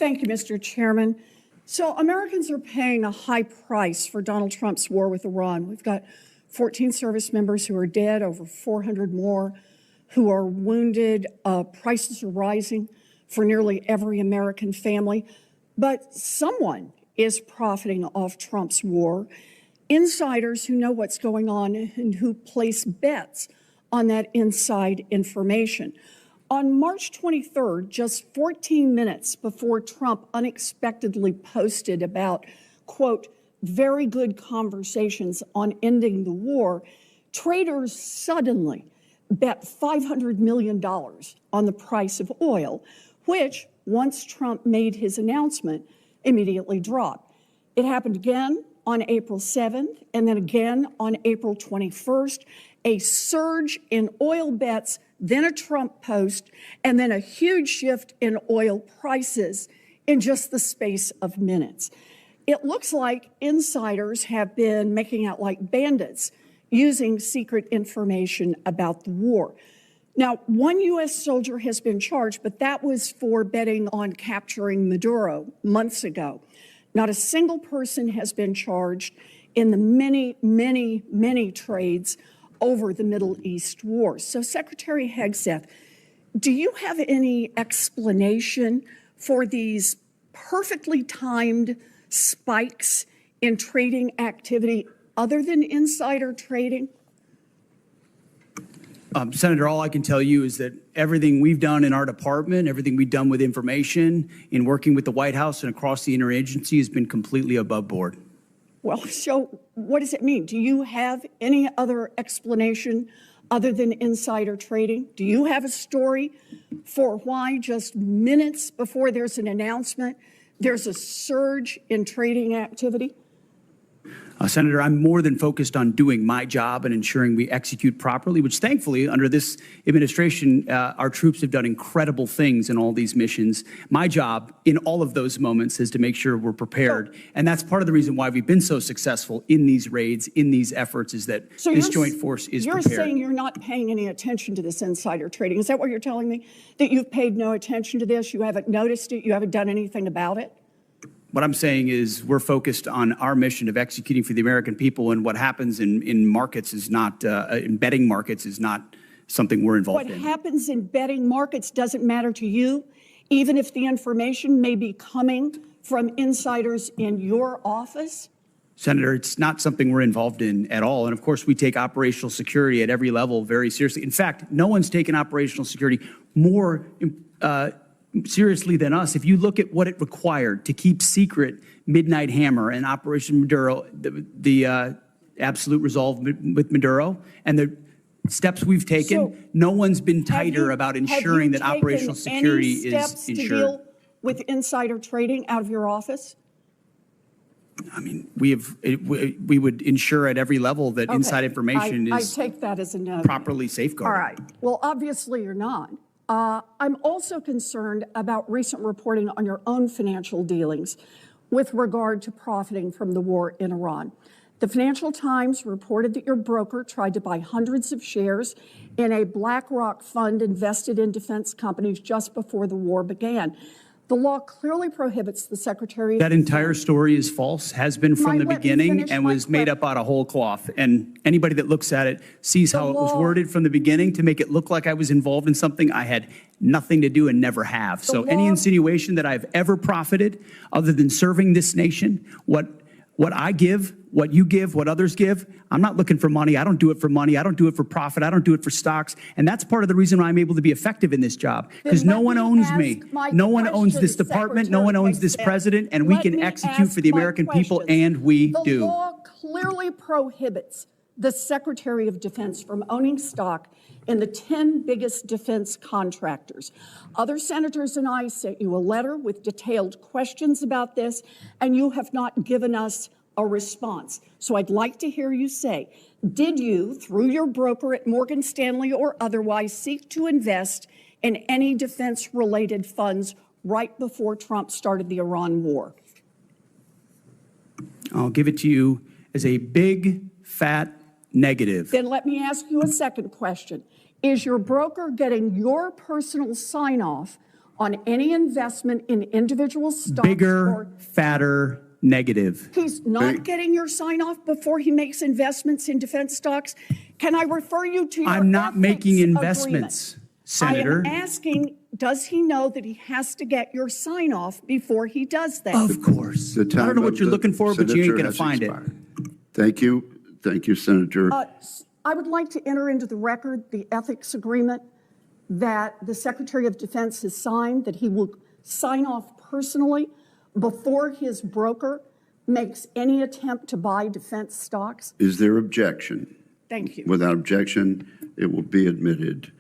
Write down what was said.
Thank you, Mr. Chairman. So Americans are paying a high price for Donald Trump's war with Iran. We've got 14 service members who are dead, over 400 more who are wounded. Prices are rising for nearly every American family. But someone is profiting off Trump's war. Insiders who know what's going on and who place bets on that inside information. On March 23rd, just 14 minutes before Trump unexpectedly posted about, quote, very good conversations on ending the war, traders suddenly bet $500 million on the price of oil, which, once Trump made his announcement, immediately dropped. It happened again on April 7th, and then again on April 21st, a surge in oil bets, then a Trump post, and then a huge shift in oil prices in just the space of minutes. It looks like insiders have been making out like bandits using secret information about the war. Now, one U.S. soldier has been charged, but that was for betting on capturing Maduro months ago. Not a single person has been charged in the many trades over the Middle East war. So, Secretary Hegseth, do you have any explanation for these perfectly timed spikes in trading activity other than insider trading? Senator, all I can tell you is that everything we've done in our department, everything we've done with information, in working with the White House and across the interagency has been completely above board. Well, so what does it mean? Do you have any other explanation other than insider trading? Do you have a story for why just minutes before there's an announcement, there's a surge in trading activity? Senator, I'm more than focused on doing my job and ensuring we execute properly, which thankfully under this administration, our troops have done incredible things in all these missions. My job in all of those moments is to make sure we're prepared. And that's part of the reason why we've been so successful in these raids, in these efforts, is that this joint force is prepared. You're saying you're not paying any attention to this insider trading. Is that what you're telling me? That you've paid no attention to this? You haven't noticed it? You haven't done anything about it? What I'm saying is we're focused on our mission of executing for the American people, and what happens in markets is not, in betting markets is not something we're involved in. What happens in betting markets doesn't matter to you, even if the information may be coming from insiders in your office? Senator, it's not something we're involved in at all. And of course, we take operational security at every level very seriously. In fact, no one's taken operational security more seriously than us. If you look at what it required to keep secret Midnight Hammer and Operation Maduro, the absolute resolve with Maduro, and the steps we've taken, so no one's been tighter about ensuring that operational security is ensured. To deal with insider trading out of your office? I mean, we would ensure at every level that inside information is I take that as a no. Properly safeguarded. All right. Well, obviously you're not. I'm also concerned about recent reporting on your own financial dealings with regard to profiting from the war in Iran. The Financial Times reported that your broker tried to buy hundreds of shares in a BlackRock fund invested in defense companies just before the war began. The law clearly prohibits the Secretary of That entire story is false, has been from the beginning, and was made up out of whole cloth. And anybody that looks at it sees how it was worded from the beginning to make it look like I was involved in something I had nothing to do and never have. So any insinuation that I've ever profited other than serving this nation, what I give, what you give, what others give, I'm not looking for money. I don't do it for money. I don't do it for profit. I don't do it for stocks. And that's part of the reason why I'm able to be effective in this job, because no one owns me. No one owns this department. No one owns this president. And we can execute for the American people, and we do. The law clearly prohibits the Secretary of Defense from owning stock in the 10 biggest defense contractors. Other senators and I sent you a letter with detailed questions about this, and you have not given us a response. So I'd like to hear you say, did you, through your broker at Morgan Stanley or otherwise, seek to invest in any defense-related funds right before Trump started the Iran war? I'll give it to you as a big, fat negative. Then let me ask you a second question. Is your broker getting your personal sign-off on any investment in individual stocks. Bigger, fatter, negative. He's not getting your sign off before he makes investments in defense stocks. Can I refer you to your I'm not making ethics investments, agreement? Senator. I am asking, does he know that he has to get your sign off before he does that? Of course. I The time don't know what of you're the looking for, but you ain't senator going to has find it. expired. Thank you. Thank you, Senator. I would like to enter into the record the ethics agreement that the Secretary of Defense has signed, that he will sign off personally before his broker makes any attempt to buy defense stocks. Is there objection? Thank you. Without objection, it will be admitted.